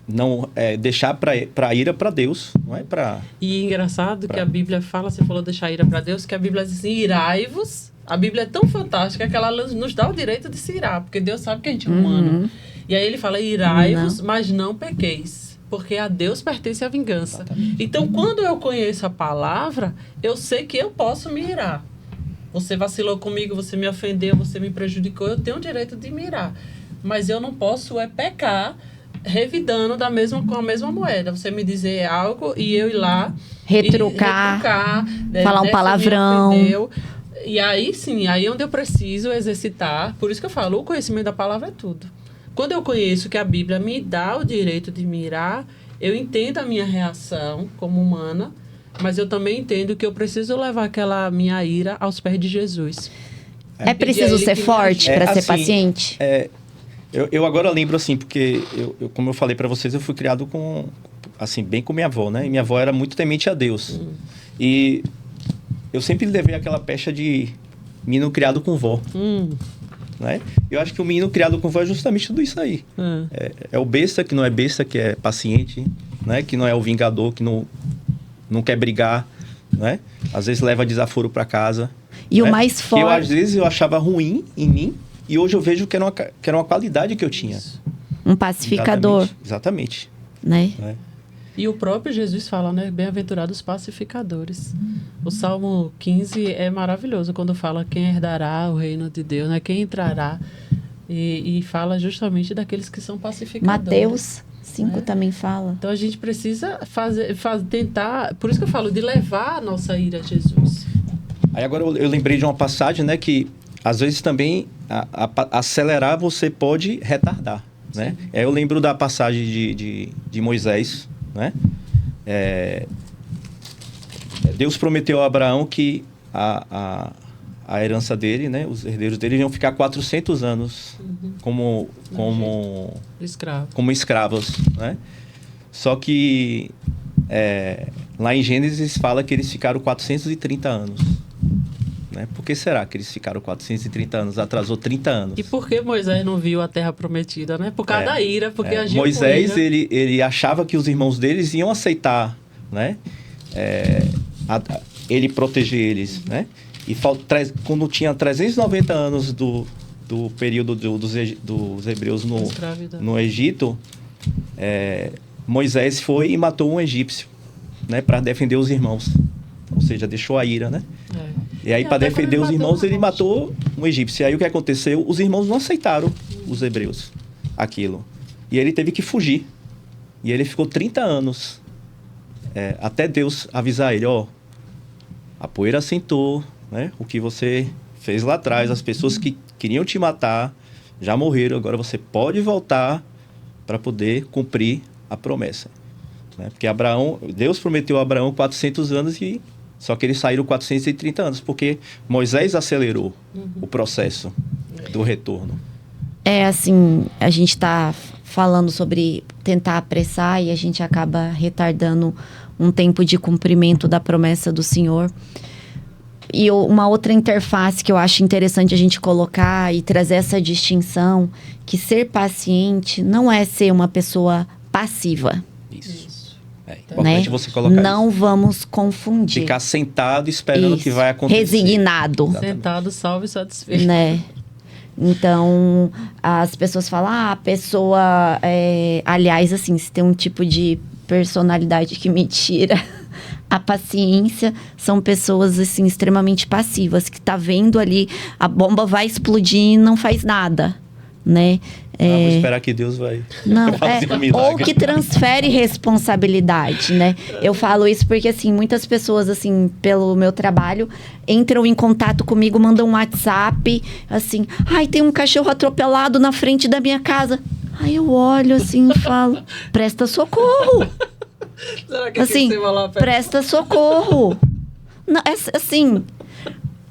Não deixar para a ira para Deus, não é para... E engraçado que a Bíblia fala, você falou deixar a ira para Deus, que a Bíblia diz assim, irai-vos. A Bíblia é tão fantástica que ela nos dá o direito de se irar, porque Deus sabe que a gente é humano. E aí ele fala, irai-vos, mas não pequeis. Porque a Deus pertence a vingança. Exatamente. Então, quando eu conheço a palavra, eu sei que eu posso me irar. Você vacilou comigo, você me ofendeu, você me prejudicou, eu tenho o direito de me irar. Mas eu não posso pecar revidando com a mesma moeda. Você me dizer algo e eu ir lá... Retrucar falar um palavrão. E aí, sim, aí é onde eu preciso exercitar. Por isso que eu falo, o conhecimento da palavra é tudo. Quando eu conheço que a Bíblia me dá o direito de me irar, eu entendo a minha reação como humana, mas eu também entendo que eu preciso levar aquela minha ira aos pés de Jesus. É preciso ser forte para ser paciente? Eu agora lembro assim, porque, como eu falei para vocês, eu fui criado bem com minha avó, né? E minha avó era muito temente a Deus. E eu sempre levei aquela pecha de menino criado com vó. Né? Eu acho que o menino criado com vó é justamente tudo isso aí. É o besta que não é besta, que é paciente, né? Que não é o vingador, que não quer brigar, né? Às vezes leva desaforo para casa. E o mais forte... Às vezes eu achava ruim em mim e hoje eu vejo que era uma qualidade que eu tinha. Um pacificador. Exatamente. Né? E o próprio Jesus fala, né? Bem-aventurados pacificadores. O Salmo 15 é maravilhoso quando fala quem herdará o reino de Deus, né? Quem entrará E fala justamente daqueles que são pacificadores. Mateus 5 também fala. Então a gente precisa tentar, por isso que eu falo, de levar a nossa ira a Jesus. Aí agora eu lembrei de uma passagem, né, que às vezes também acelerar você pode retardar, né? Eu lembro da passagem de Moisés, né? Deus prometeu a Abraão que a herança dele, né, os herdeiros dele iam ficar 400 anos como escravos, né? Só que lá em Gênesis fala que eles ficaram 430 anos. Né? Por que será que eles ficaram 430 anos? Atrasou 30 anos. E por que Moisés não viu a terra prometida, né? Por causa da ira, porque agiu Moisés, com ira. ele achava que os irmãos deles iam aceitar, né? Ele proteger eles, né? E quando tinha 390 anos do período dos hebreus no Egito, Moisés foi e matou um egípcio, né? Para defender os irmãos. Ou seja, deixou a ira, né? E aí, para defender os irmãos, ele matou um egípcio. E aí, o que aconteceu? Os irmãos não aceitaram, os hebreus, aquilo. E ele teve que fugir. E ele ficou 30 anos, até Deus avisar ele, a poeira assentou, né? O que você fez lá atrás, as pessoas que queriam te matar já morreram, agora você pode voltar para poder cumprir a promessa. Né? Porque Deus prometeu a Abraão 400 anos só que eles saíram 430 anos, porque Moisés acelerou o processo do retorno. Assim, a gente está falando sobre tentar apressar e a gente acaba retardando um tempo de cumprimento da promessa do Senhor. E uma outra interface que eu acho interessante a gente colocar e trazer essa distinção, que ser paciente não é ser uma pessoa passiva. Isso. É importante você colocar Não vamos confundir. Ficar sentado esperando o que vai acontecer. Resignado. Exatamente. Sentado, salvo e satisfeito. Né? Então, as pessoas falam, a pessoa... aliás, assim, se tem um tipo de personalidade que me tira a paciência, são pessoas, assim, extremamente passivas, que tá vendo ali, a bomba vai explodir e não faz nada, né? Vou esperar que Deus vai fazer um milagre. Ou que transfere responsabilidade, né? Eu falo isso porque, assim, muitas pessoas, assim, pelo meu trabalho, entram em contato comigo, mandam um WhatsApp, assim, tem um cachorro atropelado na frente da minha casa. Aí eu olho, assim, e falo, presta socorro. Será que assim, presta socorro. Não, assim...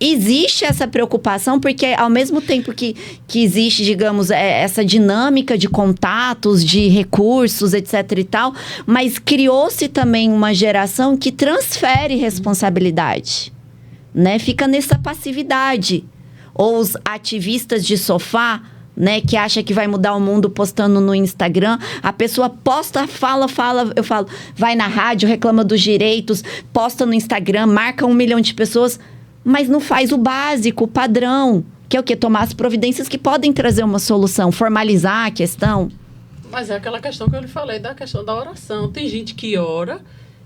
Existe essa preocupação, porque ao mesmo tempo que existe, digamos, essa dinâmica de contatos, de recursos, etc e tal, mas criou-se também uma geração que transfere responsabilidade, né? Fica nessa passividade. Ou os ativistas de sofá, né, que acha que vai mudar o mundo postando no Instagram, a pessoa posta, fala, eu falo, vai na rádio, reclama dos direitos, posta no Instagram, marca 1 milhão de pessoas... Mas não faz o básico, o padrão, que é o quê? Tomar as providências que podem trazer uma solução, formalizar a questão. Mas é aquela questão que eu lhe falei, da questão da oração. Tem gente que ora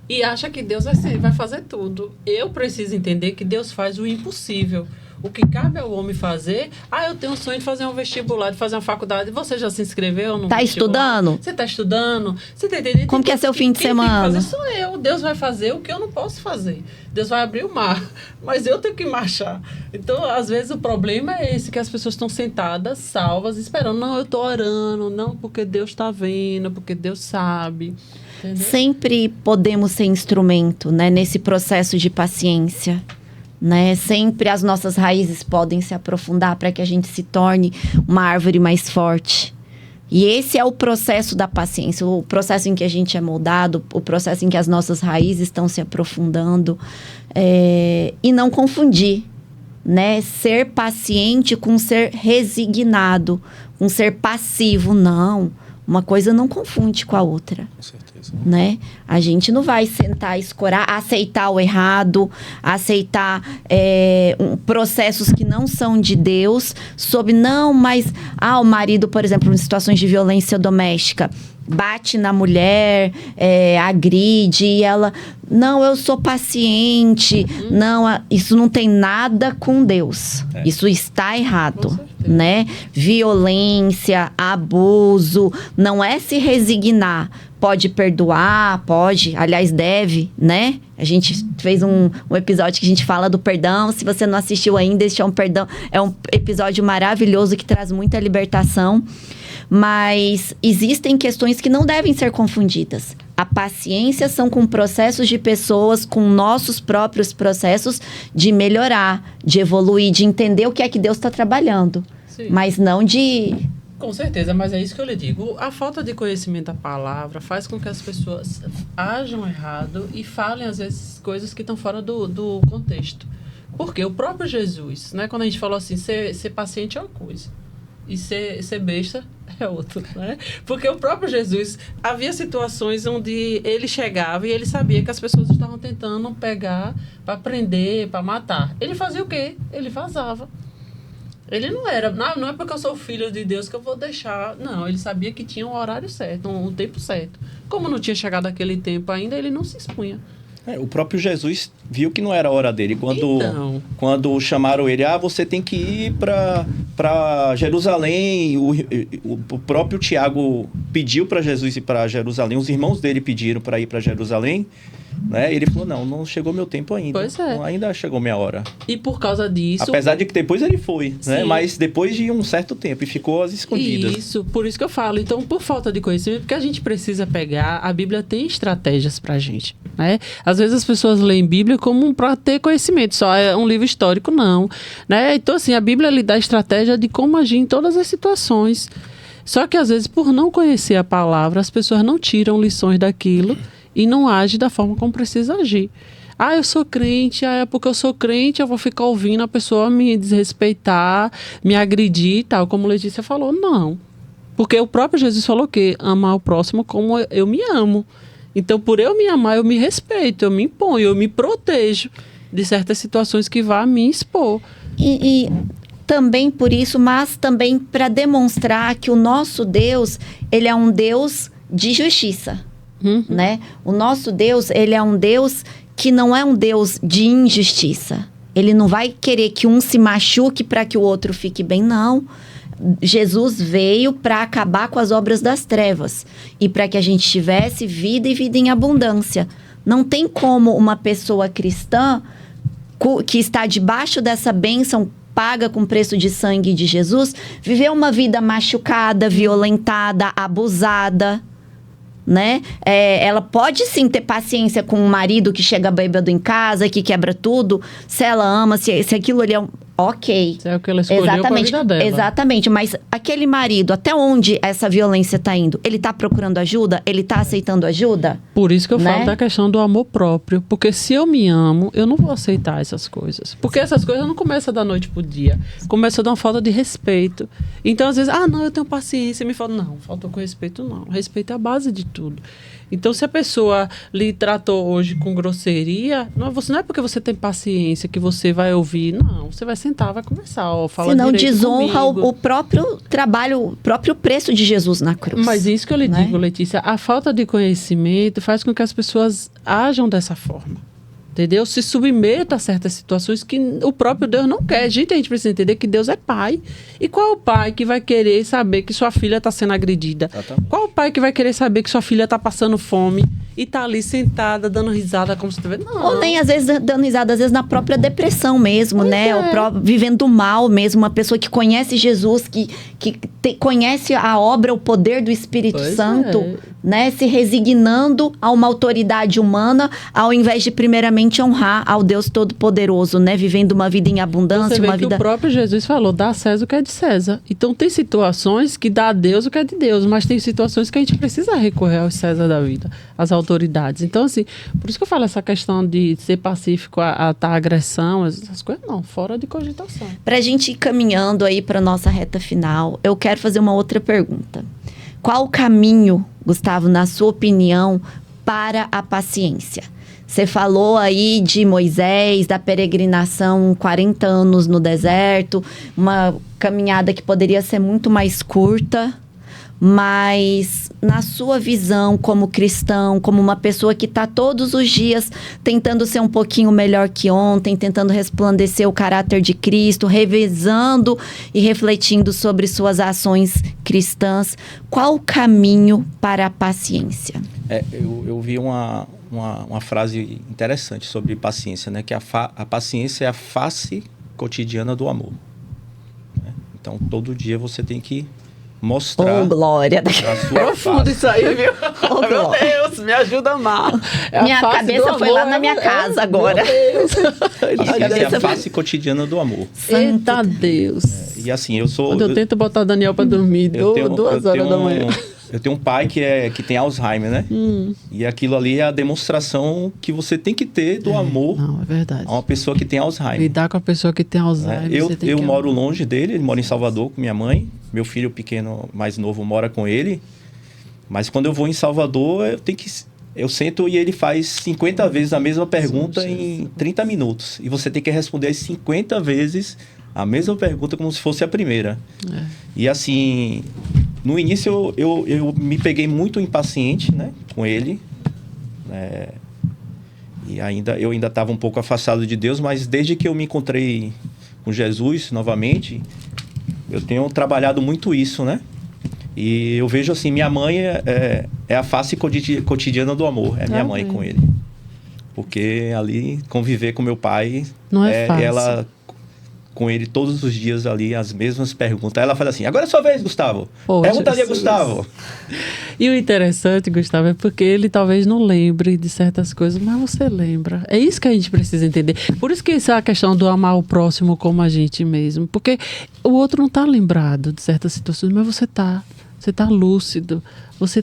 e acha que Deus vai fazer tudo. Eu preciso entender que Deus faz o impossível. O que cabe ao homem fazer... eu tenho um sonho de fazer um vestibular, de fazer uma faculdade. Você já se inscreveu no vestibular? Estudando? Você está estudando? Você está entendendo? Como que é seu fim de semana? Quem tem que fazer sou eu. Deus vai fazer o que eu não posso fazer. Deus vai abrir o mar, mas eu tenho que marchar. Então, às vezes, o problema é esse, que as pessoas estão sentadas, salvas, esperando. Não, eu estou orando. Não, porque Deus está vendo, porque Deus sabe. Entendeu? Sempre podemos ser instrumento, né, nesse processo de paciência. Né? Sempre as nossas raízes podem se aprofundar para que a gente se torne uma árvore mais forte. E esse é o processo da paciência, o processo em que a gente é moldado, o processo em que as nossas raízes estão se aprofundando. E não confundir, né? Ser paciente com ser resignado, com ser passivo, não. Uma coisa não confunde com a outra. Com certeza. Né? A gente não vai sentar, escorar, aceitar o errado, aceitar processos que não são de Deus, mas o marido, por exemplo, em situações de violência doméstica, bate na mulher, agride, e ela, não, eu sou paciente, não, isso não tem nada com Deus, isso está errado. né? Violência, abuso, não é se resignar. Pode perdoar, pode, aliás, deve, né? A gente fez um episódio que a gente fala do perdão. Se você não assistiu ainda, este é um episódio maravilhoso que traz muita libertação. Mas existem questões que não devem ser confundidas. A paciência são com processos de pessoas, com nossos próprios processos de melhorar, de evoluir, de entender o que é que Deus está trabalhando. Sim. Mas não de... Com certeza, mas é isso que eu lhe digo. A falta de conhecimento da palavra faz com que as pessoas ajam errado e falem, às vezes, coisas que estão fora do contexto. Porque o próprio Jesus, né? Quando a gente falou assim, ser paciente é uma coisa e ser besta é outra, né? Porque o próprio Jesus, havia situações onde ele chegava e ele sabia que as pessoas estavam tentando pegar para prender, para matar. Ele fazia o quê? Ele vazava. Ele não era, não é porque eu sou filho de Deus que eu vou deixar. Não, ele sabia que tinha um horário certo, um tempo certo. Como não tinha chegado aquele tempo ainda, ele não se expunha. O próprio Jesus viu que não era a hora dele. Quando chamaram ele, você tem que ir para Jerusalém. O próprio Tiago pediu para Jesus ir para Jerusalém. Os irmãos dele pediram para ir para Jerusalém. Né? Ele falou, não chegou meu tempo ainda. Pois é. Ainda chegou minha hora. E por causa disso... Apesar de que depois ele foi, né? Mas depois de um certo tempo, e ficou às escondidas. Isso, por isso que eu falo. Então, por falta de conhecimento, porque a gente precisa pegar... A Bíblia tem estratégias pra gente, né? Às vezes as pessoas leem Bíblia como para ter conhecimento, só é um livro histórico, não. Né? Então, assim, a Bíblia lhe dá estratégia de como agir em todas as situações. Só que, às vezes, por não conhecer a palavra, as pessoas não tiram lições daquilo e não agem da forma como precisa agir. Eu sou crente, é porque eu sou crente, eu vou ficar ouvindo a pessoa me desrespeitar, me agredir e tal. Como Letícia falou, não. Porque o próprio Jesus falou que amar o próximo como eu me amo. Então, por eu me amar, eu me respeito, eu me imponho, eu me protejo de certas situações que vá me expor. E também por isso, mas também para demonstrar que o nosso Deus, ele é um Deus de justiça. Né? O nosso Deus, ele é um Deus que não é um Deus de injustiça. Ele não vai querer que um se machuque para que o outro fique bem, não. Jesus veio para acabar com as obras das trevas e para que a gente tivesse vida e vida em abundância. Não tem como uma pessoa cristã que está debaixo dessa bênção paga com preço de sangue de Jesus, viver uma vida machucada, violentada, abusada, né? Ela pode sim ter paciência com um marido que chega bêbado em casa, que quebra tudo, se ela ama, se aquilo ali é ok. É o que ela escolheu para a vida dela. Exatamente, mas aquele marido, até onde essa violência está indo? Ele está procurando ajuda? Ele está aceitando ajuda? Por isso que eu falo da questão do amor próprio, porque se eu me amo, eu não vou aceitar essas coisas. Porque essas coisas não começam da noite pro dia, começa de uma falta de respeito. Então, às vezes, não, eu tenho paciência, me fala, não, faltou com respeito, não. Respeito é a base de tudo. Então, se a pessoa lhe tratou hoje com grosseria, não é porque você tem paciência que você vai ouvir, não. Você vai sentar, vai conversar, fala senão direito desonra comigo. o próprio trabalho, o próprio preço de Jesus na cruz. Mas isso que eu lhe digo, Letícia, a falta de conhecimento faz com que as pessoas ajam dessa forma. Entendeu? Se submeta a certas situações que o próprio Deus não quer. Gente, a gente precisa entender que Deus é pai. E qual é o pai que vai querer saber que sua filha está sendo agredida? Exatamente. Qual é o pai que vai querer saber que sua filha está passando fome e está ali sentada, dando risada como se tivesse... Não. Ou nem, às vezes, dando risada, às vezes na própria depressão mesmo, pois né? Vivendo mal mesmo. Uma pessoa que conhece Jesus, que conhece a obra, o poder do Espírito Santo, né? Se resignando a uma autoridade humana, ao invés de, primeiramente, honrar ao Deus Todo-Poderoso, né? Vivendo uma vida em abundância, você vê uma que vida... o próprio Jesus falou, dá a César o que é de César. Então, tem situações que dá a Deus o que é de Deus, mas tem situações que a gente precisa recorrer aos César da vida, às autoridades. Então, assim, por isso que eu falo essa questão de ser pacífico a agressão, essas coisas, não, fora de cogitação. Pra gente ir caminhando aí pra nossa reta final, eu quero fazer uma outra pergunta. Qual o caminho, Gustavo, na sua opinião, para a paciência? Você falou aí de Moisés, da peregrinação, 40 anos no deserto, uma caminhada que poderia ser muito mais curta, mas na sua visão como cristão, como uma pessoa que está todos os dias tentando ser um pouquinho melhor que ontem, tentando resplandecer o caráter de Cristo, revisando e refletindo sobre suas ações cristãs, qual o caminho para a paciência? Eu vi uma frase interessante sobre paciência, né? Que a paciência é a face cotidiana do amor. Né? Então, todo dia você tem que mostrar glória! Profundo isso aí, viu? Meu Deus, me ajuda a amar. Minha cabeça foi lá na minha casa agora. Meu Deus. É a face cotidiana do amor. Eita Deus. E assim, eu sou... Quando eu tento botar o Daniel pra dormir, 2 horas da manhã. Eu tenho um pai que tem Alzheimer, né? E aquilo ali é a demonstração que você tem que ter do amor é verdade. a uma pessoa que tem Alzheimer. Lidar com a pessoa que tem Alzheimer. Eu moro longe dele, ele mora em Salvador com minha mãe. Meu filho pequeno, mais novo, mora com ele. Mas quando eu vou em Salvador, eu sento e ele faz 50 vezes a mesma pergunta em 30 minutos. E você tem que responder as 50 vezes a mesma pergunta como se fosse a primeira. E assim... No início, eu me peguei muito impaciente, né, com ele. E eu ainda estava um pouco afastado de Deus, mas desde que eu me encontrei com Jesus novamente, eu tenho trabalhado muito isso, né? E eu vejo assim, minha mãe é a face cotidiana do amor. É minha mãe com ele. Porque ali, conviver com meu pai... Não é fácil. Ela... com ele todos os dias ali, as mesmas perguntas. Aí ela fala assim, agora é sua vez, Gustavo. Pergunta ali, Gustavo. E o interessante, Gustavo, é porque ele talvez não lembre de certas coisas, mas você lembra. É isso que a gente precisa entender. Por isso que essa é a questão do amar o próximo como a gente mesmo. Porque o outro não está lembrado de certas situações, mas você está. Você está lúcido. Você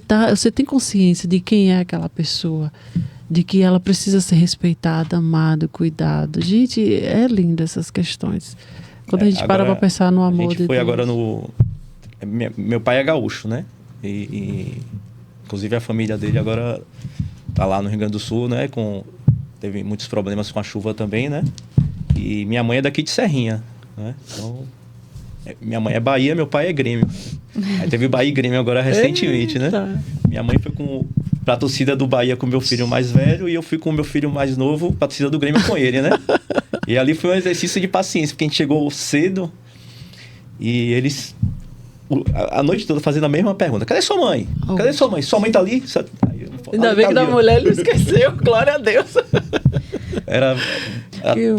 tem consciência de quem é aquela pessoa. De que ela precisa ser respeitada, amada, cuidada. Gente, é lindo essas questões. Quando a gente para pensar no amor de Deus. A gente foi agora no... Meu pai é gaúcho, né? Inclusive a família dele agora tá lá no Rio Grande do Sul, né? Teve muitos problemas com a chuva também, né? E minha mãe é daqui de Serrinha, né? Então, minha mãe é Bahia, meu pai é Grêmio. Aí teve Bahia e Grêmio agora recentemente, né? Minha mãe foi pra torcida do Bahia com o meu filho mais velho e eu fui com o meu filho mais novo pra torcida do Grêmio com ele, né? E ali foi um exercício de paciência, porque a gente chegou cedo e eles... A noite toda fazendo a mesma pergunta. Cadê sua mãe? Cadê sua mãe? Sua mãe tá ali? Ainda bem que da mulher ele não esqueceu. Glória a Deus.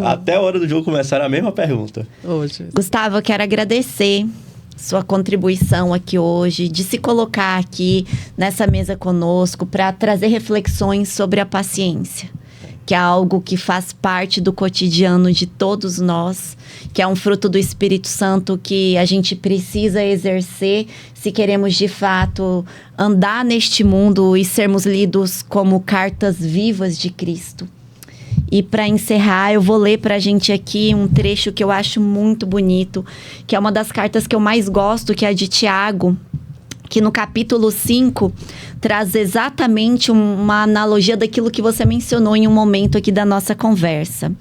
Até a hora do jogo começar era a mesma pergunta. Gustavo, eu quero agradecer sua contribuição aqui hoje, de se colocar aqui nessa mesa conosco para trazer reflexões sobre a paciência, que é algo que faz parte do cotidiano de todos nós, que é um fruto do Espírito Santo que a gente precisa exercer se queremos de fato andar neste mundo e sermos lidos como cartas vivas de Cristo. E para encerrar, eu vou ler para a gente aqui um trecho que eu acho muito bonito, que é uma das cartas que eu mais gosto, que é a de Tiago, que no capítulo 5 traz exatamente uma analogia daquilo que você mencionou em um momento aqui da nossa conversa.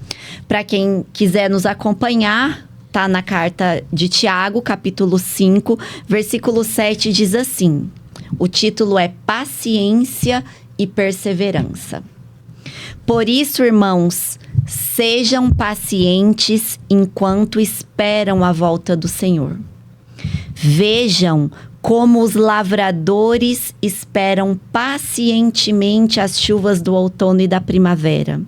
Para quem quiser nos acompanhar, tá na carta de Tiago, capítulo 5, versículo 7, diz assim, o título é Paciência e Perseverança. Por isso, irmãos, sejam pacientes enquanto esperam a volta do Senhor. Vejam como os lavradores esperam pacientemente as chuvas do outono e da primavera.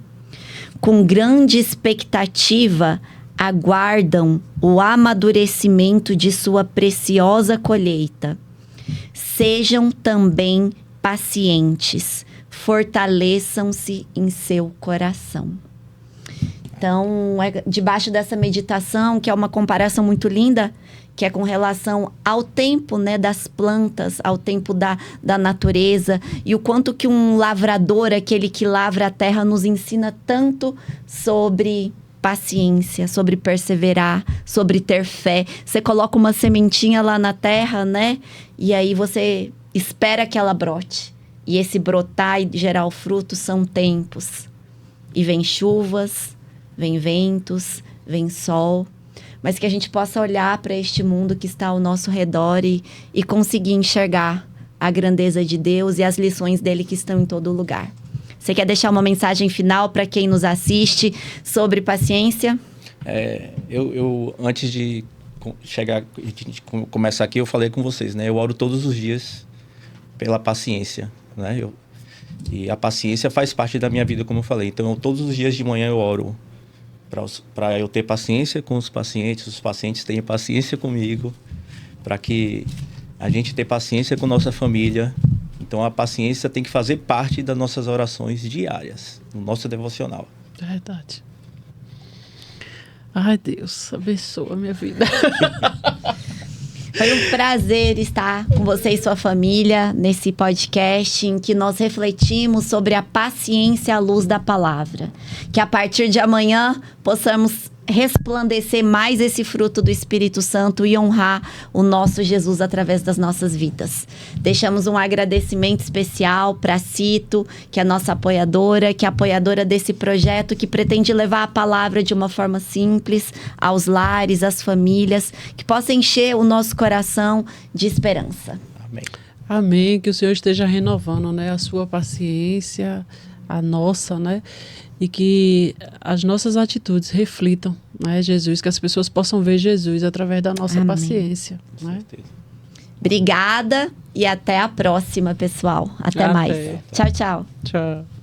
Com grande expectativa, aguardam o amadurecimento de sua preciosa colheita. Sejam também pacientes. Fortaleçam-se em seu coração. Então, debaixo dessa meditação, que é uma comparação muito linda, que é com relação ao tempo, né, das plantas, ao tempo da natureza, e o quanto que um lavrador, aquele que lavra a terra, nos ensina tanto sobre paciência, sobre perseverar, sobre ter fé. Você coloca uma sementinha lá na terra, né, e aí você espera que ela brote. E esse brotar e gerar o fruto são tempos. E vem chuvas, vem ventos, vem sol. mas que a gente possa olhar para este mundo que está ao nosso redor e conseguir enxergar a grandeza de Deus e as lições dele que estão em todo lugar. Você quer deixar uma mensagem final para quem nos assiste sobre paciência? Eu antes de começar aqui, eu falei com vocês, né? Eu oro todos os dias pela paciência, né? E a paciência faz parte da minha vida, como eu falei. Então, todos os dias de manhã eu oro para eu ter paciência com os pacientes tenham paciência comigo, para que a gente tenha paciência com nossa família. Então, a paciência tem que fazer parte das nossas orações diárias, no nosso devocional. Verdade. Ai, Deus, abençoa a minha vida. Foi um prazer estar com você e sua família nesse podcast em que nós refletimos sobre a paciência à luz da palavra. Que a partir de amanhã possamos resplandecer mais esse fruto do Espírito Santo e honrar o nosso Jesus através das nossas vidas. Deixamos um agradecimento especial para a Cito, que é a nossa apoiadora, que é a apoiadora desse projeto que pretende levar a palavra de uma forma simples aos lares, às famílias, que possa encher o nosso coração de esperança. Amém. Amém, que o Senhor esteja renovando, né, a sua paciência, a nossa, né? E que as nossas atitudes reflitam, né, Jesus, que as pessoas possam ver Jesus através da nossa Amém. Paciência. Com Né? certeza. Obrigada e até a próxima, pessoal. Até mais. Até. Tchau, tchau. Tchau.